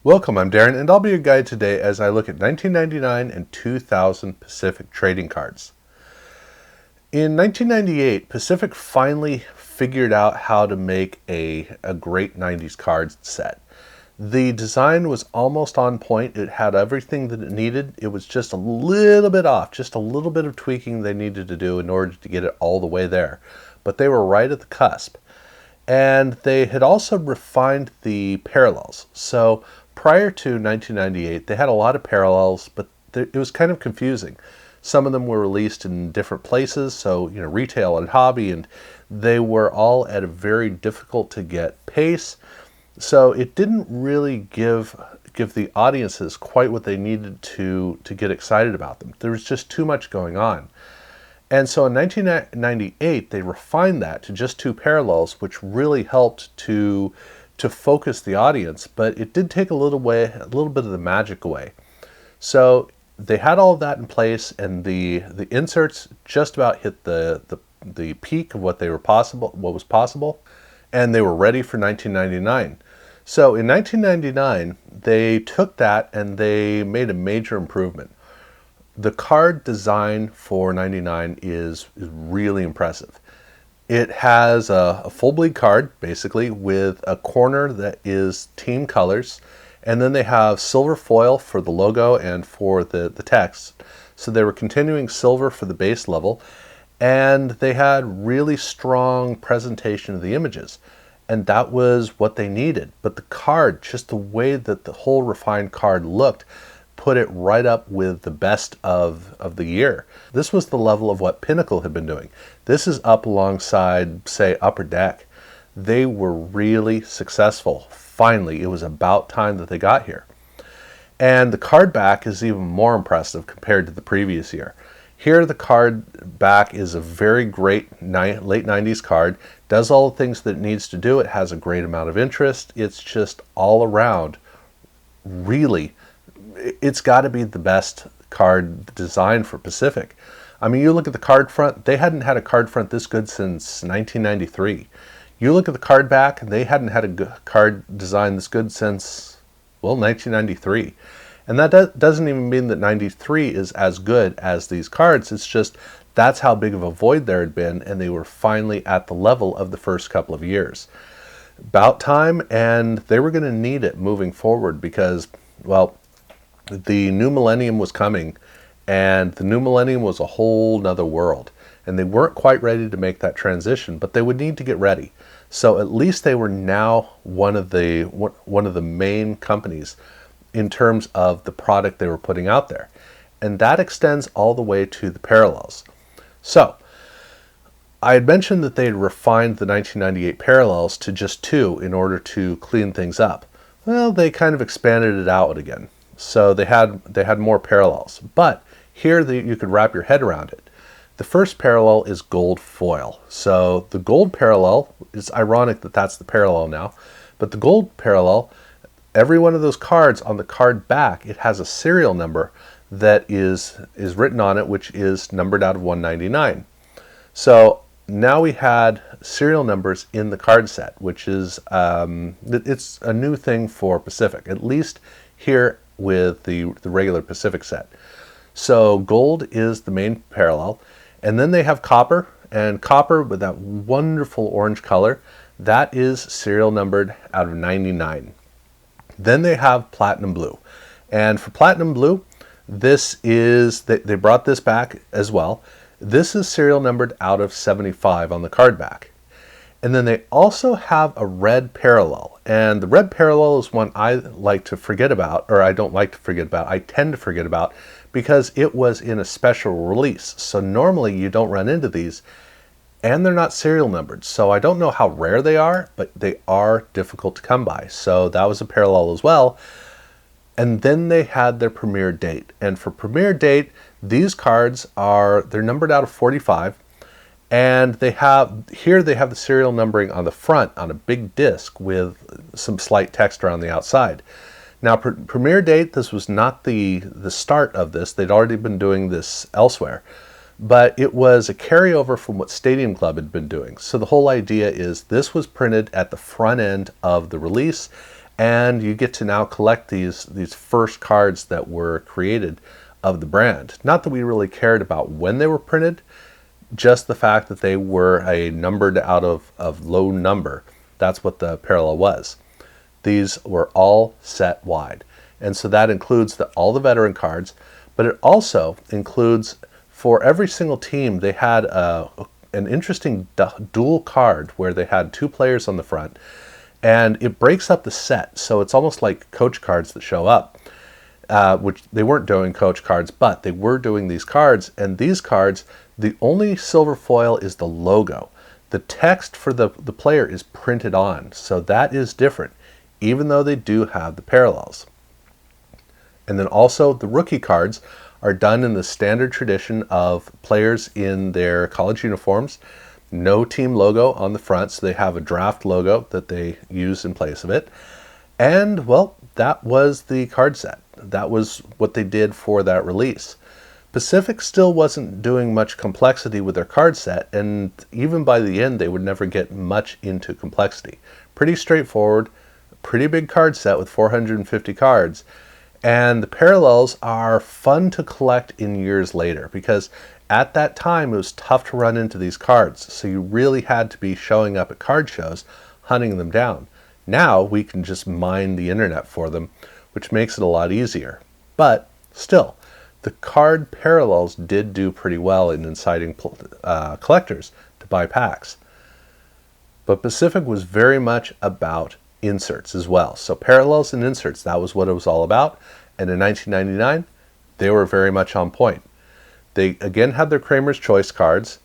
Welcome, I'm Darren, and I'll be your guide today as I look at 1999 and 2000 Pacific trading cards. In 1998, Pacific finally figured out how to make a great 90s card set. The design was almost on point. It had everything that it needed. It was just a little bit off, just a little bit of tweaking they needed to do in order to get it all the way there. But they were right at the cusp. And they had also refined the parallels. So prior to 1998, they had a lot of parallels, but it was kind of confusing. Some of them were released in different places, so retail and hobby, and they were all at a very difficult to get pace. So it didn't really give the audiences quite what they needed to get excited about them. There was just too much going on. And so in 1998, they refined that to just two parallels, which really helped to focus the audience, but it did take a little bit of the magic away. So they had all of that in place, and the inserts just about hit the peak of what was possible, and they were ready for 1999. So in 1999, they took that and they made a major improvement. The card design for 99 is really impressive. It has a full bleed card, basically, with a corner that is team colors, and then they have silver foil for the logo and for the text. So they were continuing silver for the base level, and they had really strong presentation of the images, and that was what they needed. But the card, just the way that the whole refined card looked, put it right up with the best of the year. This was the level of what Pinnacle had been doing. This is up alongside, say, Upper Deck. They were really successful. Finally, it was about time that they got here. And the card back is even more impressive compared to the previous year. Here, the card back is a very great late 90s card. Does all the things that it needs to do. It has a great amount of interest. It's just all around really, it's got to be the best card design for Pacific. I mean, you look at the card front, they hadn't had a card front this good since 1993. You look at the card back, they hadn't had a card design this good since, well, 1993. And that doesn't even mean that 93 is as good as these cards. It's just that's how big of a void there had been, and they were finally at the level of the first couple of years. About time, and they were going to need it moving forward because, well, the new millennium was coming, and the new millennium was a whole nother world, and they weren't quite ready to make that transition, but they would need to get ready. So at least they were now one of the main companies in terms of the product they were putting out there, and that extends all the way to the parallels. So I had mentioned that they had refined the 1998 parallels to just two in order to clean things up. Well, they kind of expanded it out again. So they had more parallels, but here you could wrap your head around it. The first parallel is gold foil. So the gold parallel, it's ironic that that's the parallel now, but the gold parallel, every one of those cards on the card back, it has a serial number that is written on it, which is numbered out of 199. So now we had serial numbers in the card set, which is it's a new thing for Pacific, at least here with the regular Pacific set. So gold is the main parallel, and then they have copper, and copper with that wonderful orange color, that is serial numbered out of 99. Then they have platinum blue, and for platinum blue, this is, they brought this back as well. This is serial numbered out of 75 on the card back. And then they also have a red parallel. And the red parallel is one I like to forget about, or I don't like to forget about, I tend to forget about, because it was in a special release. So normally you don't run into these, and they're not serial numbered. So I don't know how rare they are, but they are difficult to come by. So that was a parallel as well. And then they had their premiere date. And for premiere date, these cards they're numbered out of 45. And they have the serial numbering on the front on a big disc with some slight text around the outside. Now, premiere date, this was not the start of this. They'd already been doing this elsewhere. But it was a carryover from what Stadium Club had been doing. So the whole idea is this was printed at the front end of the release, and you get to now collect these first cards that were created of the brand. Not that we really cared about when they were printed, just the fact that they were a numbered out of low number. That's what the parallel was. These were all set wide. And so that includes all the veteran cards, but it also includes, for every single team, they had an interesting dual card where they had two players on the front, and it breaks up the set. So it's almost like coach cards that show up, which they weren't doing coach cards, but they were doing these cards. And these cards, the only silver foil is the logo. The text for the player is printed on, so that is different, even though they do have the parallels. And then also the rookie cards are done in the standard tradition of players in their college uniforms. No team logo on the front, so they have a draft logo that they use in place of it. And, well, that was the card set. That was what they did for that release. Pacific still wasn't doing much complexity with their card set, and even by the end they would never get much into complexity. Pretty straightforward, pretty big card set with 450 cards. And the parallels are fun to collect in years later, because at that time it was tough to run into these cards, so you really had to be showing up at card shows, hunting them down. Now we can just mine the internet for them, which makes it a lot easier. But still, the card parallels did do pretty well in inciting collectors to buy packs. But Pacific was very much about inserts as well. So parallels and inserts, that was what it was all about. And in 1999, they were very much on point. They again had their Kramer's Choice cards,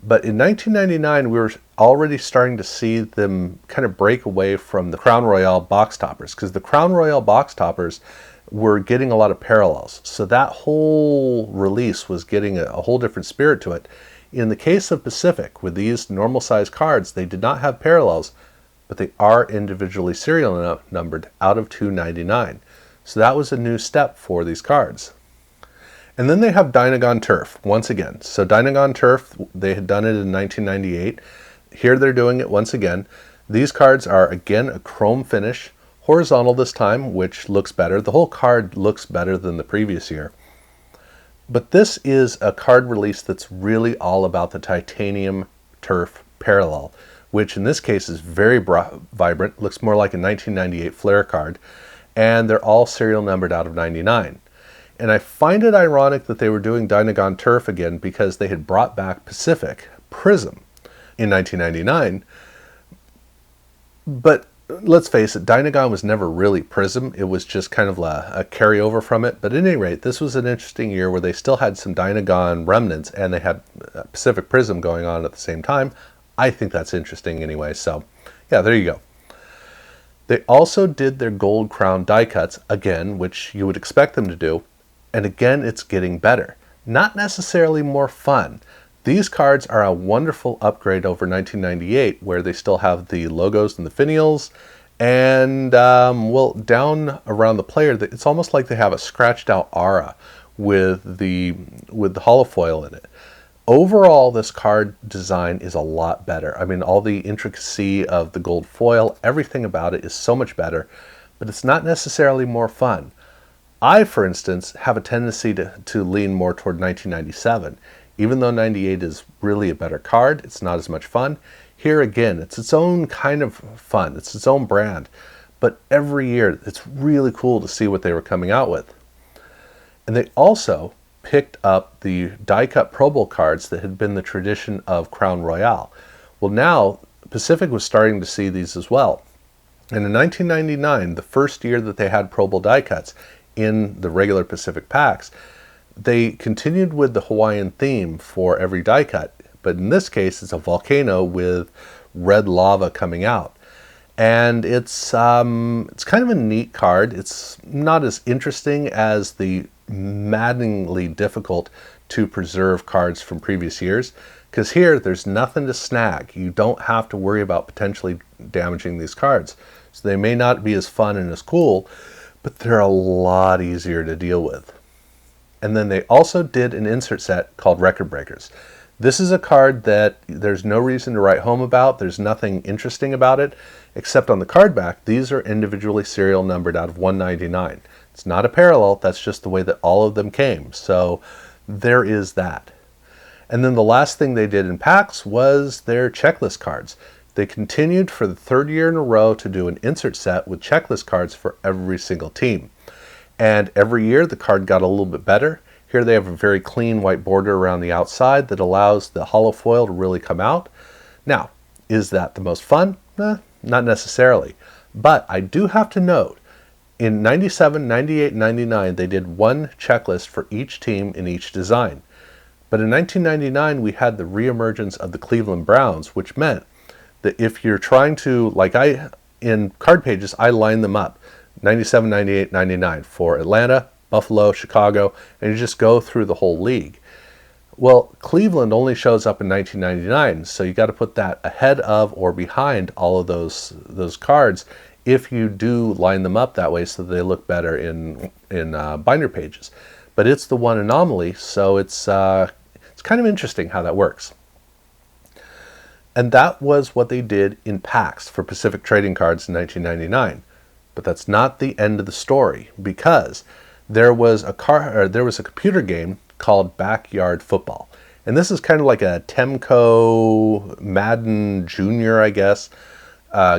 but in 1999 we were already starting to see them kind of break away from the Crown Royale box toppers, because the Crown Royale box toppers were getting a lot of parallels. So that whole release was getting a whole different spirit to it. In the case of Pacific, with these normal size cards, they did not have parallels, but they are individually serial numbered out of 299. So that was a new step for these cards. And then they have Dynagon Turf once again. So Dynagon Turf, they had done it in 1998. Here they're doing it once again. These cards are again a chrome finish, horizontal this time, which looks better. The whole card looks better than the previous year. But this is a card release that's really all about the titanium turf parallel, which in this case is very vibrant, looks more like a 1998 Flair card, and they're all serial numbered out of 99. And I find it ironic that they were doing Dynagon Turf again, because they had brought back Pacific Prism in 1999. But let's face it, Dynagon was never really Prism. It was just kind of a carryover from it. But at any rate, this was an interesting year where they still had some Dynagon remnants, and they had Pacific Prism going on at the same time. I think that's interesting anyway. So yeah, there you go. They also did their Gold Crown die cuts again, which you would expect them to do. And again, it's getting better. Not necessarily more fun. These cards are a wonderful upgrade over 1998, where they still have the logos and the finials. And, well, down around the player, it's almost like they have a scratched out aura with the holofoil in it. Overall, this card design is a lot better. I mean, all the intricacy of the gold foil, everything about it is so much better, but it's not necessarily more fun. I, for instance, have a tendency to lean more toward 1997. Even though 98 is really a better card, it's not as much fun. Here again, it's its own kind of fun. It's its own brand. But every year, it's really cool to see what they were coming out with. And they also picked up the die-cut Pro Bowl cards that had been the tradition of Crown Royale. Well, now, Pacific was starting to see these as well. And in 1999, the first year that they had Pro Bowl die cuts in the regular Pacific packs, they continued with the Hawaiian theme for every die cut, but in this case it's a volcano with red lava coming out. And it's kind of a neat card. It's not as interesting as the maddeningly difficult to preserve cards from previous years, because here there's nothing to snag. You don't have to worry about potentially damaging these cards. So they may not be as fun and as cool, but they're a lot easier to deal with. And then they also did an insert set called Record Breakers. This is a card that there's no reason to write home about. There's nothing interesting about it, except on the card back, these are individually serial numbered out of 199. It's not a parallel, that's just the way that all of them came. So there is that. And then the last thing they did in packs was their checklist cards. They continued for the third year in a row to do an insert set with checklist cards for every single team. And every year the card got a little bit better. Here they have a very clean white border around the outside that allows the hollow foil to really come out. Now, is that the most fun? Not necessarily. But I do have to note, in 97, 98, 99, they did one checklist for each team in each design. But in 1999, we had the reemergence of the Cleveland Browns, which meant that if you're trying to, in card pages, I line them up, 97, 98, 99 for Atlanta, Buffalo, Chicago, and you just go through the whole league. Well, Cleveland only shows up in 1999, so you got to put that ahead of or behind all of those cards if you do line them up that way so they look better in binder pages. But it's the one anomaly, so it's kind of interesting how that works. And that was what they did in packs for Pacific Trading Cards in 1999. But that's not the end of the story, because there was a computer game called Backyard Football. And this is kind of like a Temco Madden Junior, I guess,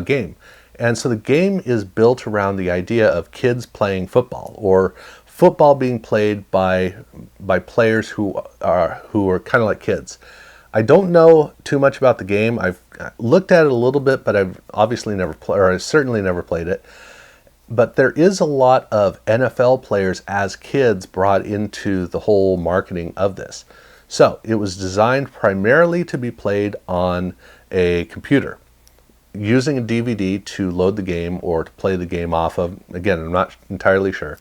game. And so the game is built around the idea of kids playing football, or football being played by players who are kind of like kids. I don't know too much about the game. I've looked at it a little bit, but I've obviously never played, or I certainly never played it. But there is a lot of NFL players as kids brought into the whole marketing of this. So it was designed primarily to be played on a computer, using a DVD to load the game or to play the game off of. Again, I'm not entirely sure.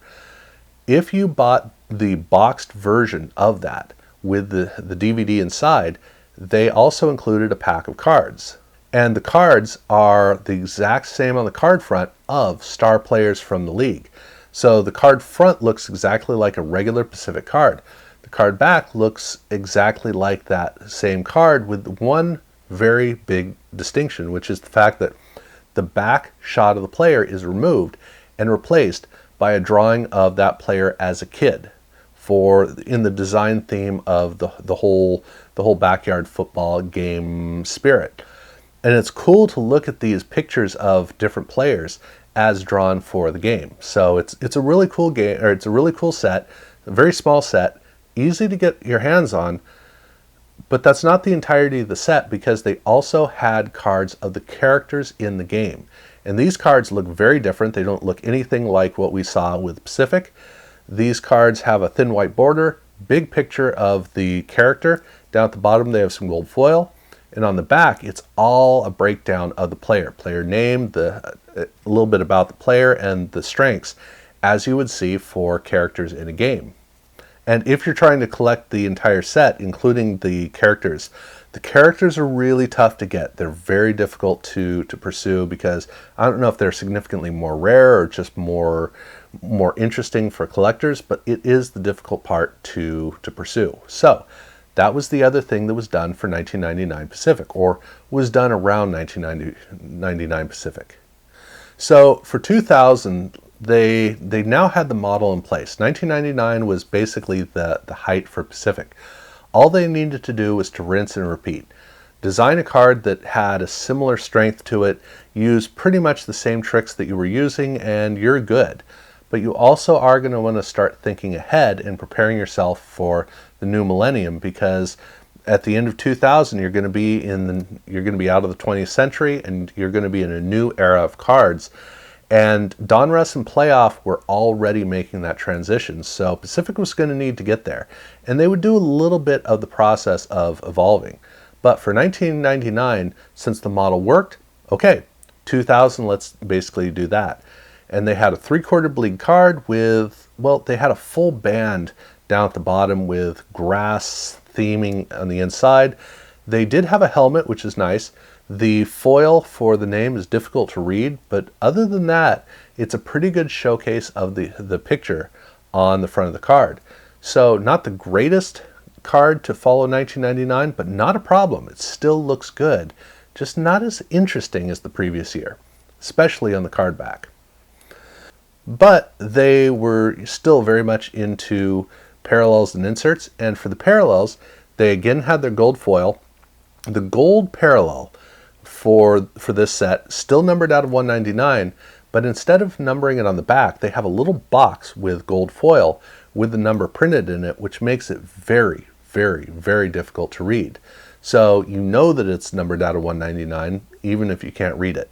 If you bought the boxed version of that with the DVD inside, they also included a pack of cards. And the cards are the exact same on the card front of star players from the league. So the card front looks exactly like a regular Pacific card. The card back looks exactly like that same card, with one very big distinction, which is the fact that the back shot of the player is removed and replaced by a drawing of that player as a kid, in the design theme of the whole backyard football game spirit. And it's cool to look at these pictures of different players as drawn for the game. So it's a really cool game, or it's a really cool set, a very small set, easy to get your hands on. But that's not the entirety of the set, because they also had cards of the characters in the game. And these cards look very different. They don't look anything like what we saw with Pacific. These cards have a thin white border, big picture of the character. Down at the bottom they have some gold foil. And on the back, it's all a breakdown of the player name, a little bit about the player, and the strengths, as you would see for characters in a game. And if you're trying to collect the entire set, including the characters are really tough to get. They're very difficult to pursue, because I don't know if they're significantly more rare or just more interesting for collectors, but it is the difficult part to pursue. So that was the other thing that was done for 1999 Pacific, or was done around 1999 Pacific. So for 2000, they now had the model in place. 1999 was basically the height for Pacific. All they needed to do was to rinse and repeat. Design a card that had a similar strength to it, use pretty much the same tricks that you were using, and you're good. But you also are going to want to start thinking ahead and preparing yourself for the new millennium, because at the end of 2000 you're going to be out of the 20th century, and you're going to be in a new era of cards. And Donruss and Playoff were already making that transition, so Pacific was going to need to get there, and they would do a little bit of the process of evolving. But for 1999, since the model worked, okay, 2000, let's basically do that. And they had a 3/4 bleed card with, well, they had a full band down at the bottom with grass theming on the inside. They did have a helmet, which is nice. The foil for the name is difficult to read, but other than that, it's a pretty good showcase of the picture on the front of the card. So not the greatest card to follow 1999, but not a problem. It still looks good, just not as interesting as the previous year, especially on the card back. But they were still very much into parallels and inserts, and for the parallels, they again had their gold foil. The gold parallel for this set, still numbered out of 199, but instead of numbering it on the back, they have a little box with gold foil with the number printed in it, which makes it very, very, very difficult to read. So you know that it's numbered out of 199, even if you can't read it.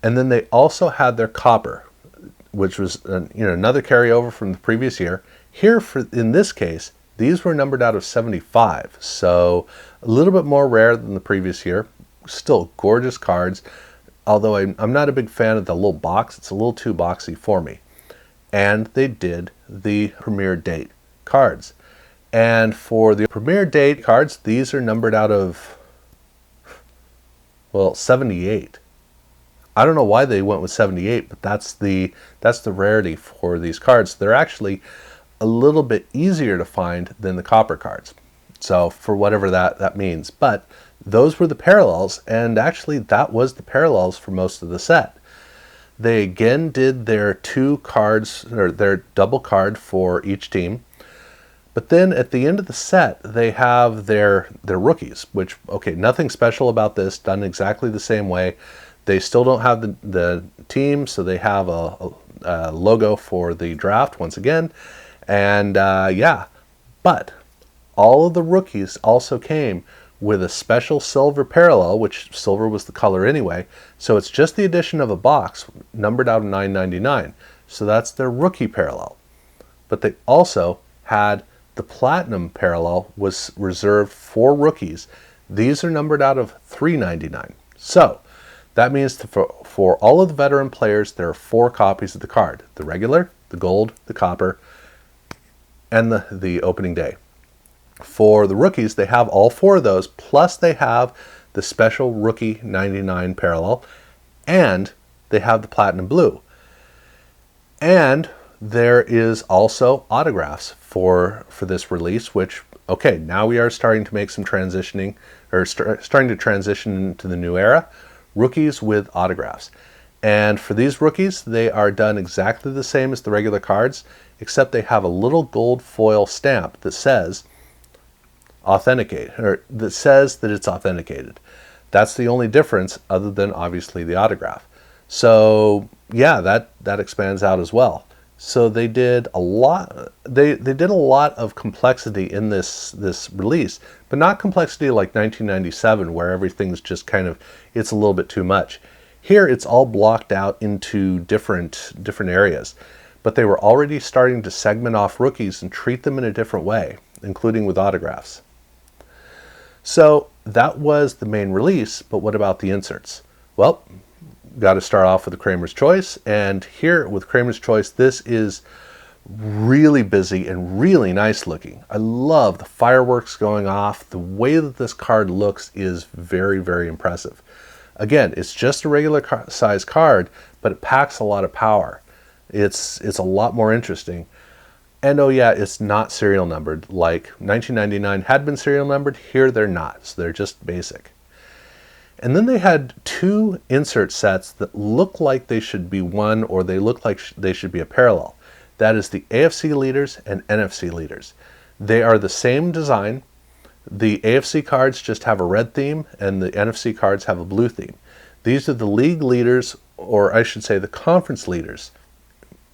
And then they also had their copper, which was another carryover from the previous year. Here, in this case, these were numbered out of 75, so a little bit more rare than the previous year. Still gorgeous cards, although I'm not a big fan of the little box. It's a little too boxy for me. And they did the premiere date cards. And for the premiere date cards, these are numbered out of, well, 78. I don't know why they went with 78, but that's the rarity for these cards. They're actually a little bit easier to find than the copper cards. So for whatever that means. But those were the parallels, and actually that was the parallels for most of the set. They again did their 2 cards, or their double card for each team. But then at the end of the set, they have their rookies, which, okay, nothing special about this, done exactly the same way. They still don't have the team, so they have a logo for the draft once again. And yeah, but all of the rookies also came with a special silver parallel, which silver was the color anyway. So it's just the addition of a box numbered out of 999. So that's their rookie parallel. But they also had the platinum parallel was reserved for rookies. These are numbered out of 399. So that means for all of the veteran players, there are 4 copies of the card: the regular, the gold, the copper, and the opening day. For the rookies, they have all 4 of those, plus they have the special rookie 99 parallel, and they have the platinum blue. And there is also autographs for this release, which, okay, now we are starting to make some transitioning, or starting to transition into the new era. Rookies with autographs. And for these rookies, they are done exactly the same as the regular cards, except they have a little gold foil stamp that says authenticate, or that says that it's authenticated. That's the only difference, other than obviously the autograph. So yeah, that expands out as well. So they did a lot. They did a lot of complexity in this release, but not complexity like 1997, where everything's just kind of, it's a little bit too much. Here it's all blocked out into different areas, but they were already starting to segment off rookies and treat them in a different way, including with autographs. So that was the main release, but what about the inserts? Well, got to start off with the Kramer's Choice, and here with Kramer's Choice, this is really busy and really nice looking. I love the fireworks going off. The way that this card looks is very, very impressive. Again, it's just a regular size card, but it packs a lot of power. It's a lot more interesting. And oh yeah, it's not serial numbered like 1999 had been serial numbered. Here they're not, so they're just basic. And then they had 2 insert sets that look like they should be one, or they look like they should be a parallel. That is the AFC leaders and NFC leaders. They are the same design. The AFC cards just have a red theme, and the NFC cards have a blue theme. These are the league leaders, or I should say the conference leaders,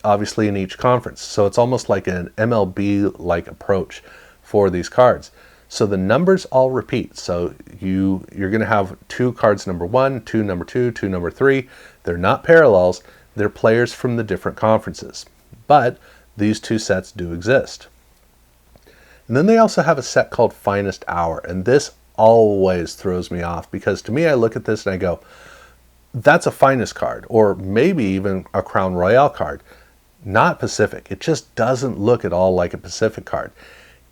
obviously in each conference. So it's almost like an MLB-like approach for these cards. So the numbers all repeat. So you're going to have 2 cards number 1, 2 number 2, 2 number 3. They're not parallels. They're players from the different conferences. But these 2 sets do exist. And then they also have a set called Finest Hour. And this always throws me off, because to me, I look at this and I go, that's a Finest card, or maybe even a Crown Royale card. Not Pacific. It just doesn't look at all like a Pacific card.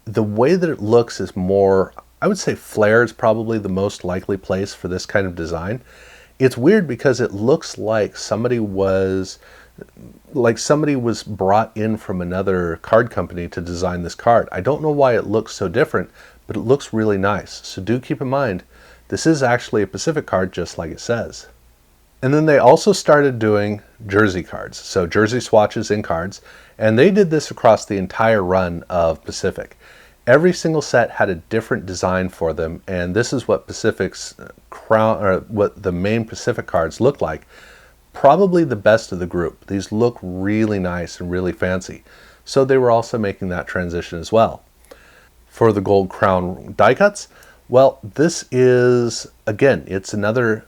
The way that it looks is more, I would say Flair is probably the most likely place for this kind of design. It's weird because it looks like somebody was like somebody was brought in from another card company to design this card. I don't know why it looks so different, but it looks really nice. So do keep in mind, this is actually a Pacific card just like it says. And then they also started doing jersey cards, so jersey swatches in cards, and they did this across the entire run of Pacific. Every single set had a different design for them, and this is what Pacific's crown, or what the main Pacific cards look like. Probably the best of the group. These look really nice and really fancy. So they were also making that transition as well. For the gold crown die cuts, well, this is, again, it's another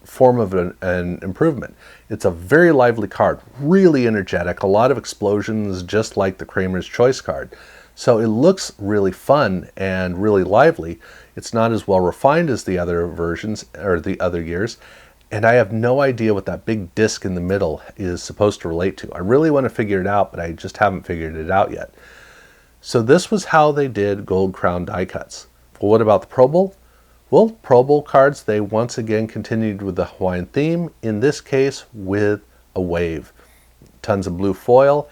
form of an improvement. It's a very lively card, really energetic, a lot of explosions, just like the Kramer's Choice card. So it looks really fun and really lively. It's not as well refined as the other versions or the other years. And I have no idea what that big disc in the middle is supposed to relate to. I really want to figure it out, but I just haven't figured it out yet. So this was how they did Gold Crown die cuts. Well, what about the Pro Bowl? Well, Pro Bowl cards, they once again continued with the Hawaiian theme, in this case with a wave. Tons of blue foil,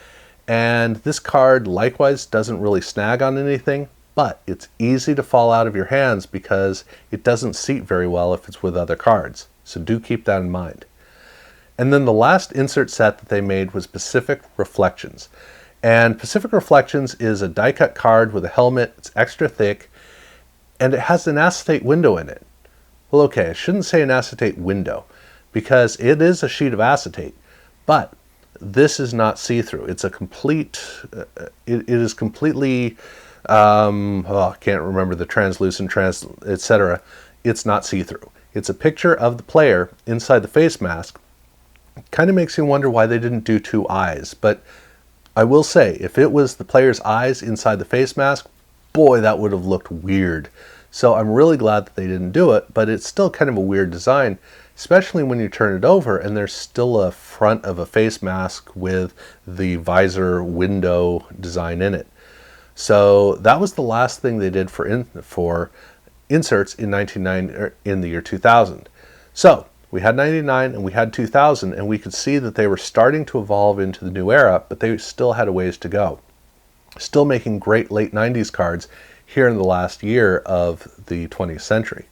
and this card likewise doesn't really snag on anything, but it's easy to fall out of your hands because it doesn't seat very well if it's with other cards. So do keep that in mind. And then the last insert set that they made was Pacific Reflections. And Pacific Reflections is a die cut card with a helmet. It's extra thick, and it has an acetate window in it. Well, okay, I shouldn't say an acetate window because it is a sheet of acetate, but this is not see-through. It's a complete, it is completely, I can't remember the translucent, etc. It's not see-through. It's a picture of the player inside the face mask. Kind of makes you wonder why they didn't do two eyes, but I will say, if it was the player's eyes inside the face mask, boy, that would have looked weird. So I'm really glad that they didn't do it, but it's still kind of a weird design, especially when you turn it over and there's still a front of a face mask with the visor window design in it. So that was the last thing they did for inserts in in the year 2000. So we had 99 and we had 2000, and we could see that they were starting to evolve into the new era, but they still had a ways to go. Still making great late 90s cards here in the last year of the 20th century.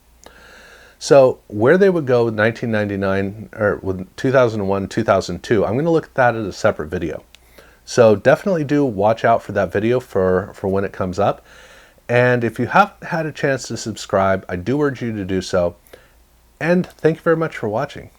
So where they would go with 1999 or with 2001, 2002, I'm going to look at that as a separate video. So definitely do watch out for that video for when it comes up. And if you haven't had a chance to subscribe, I do urge you to do so. And thank you very much for watching.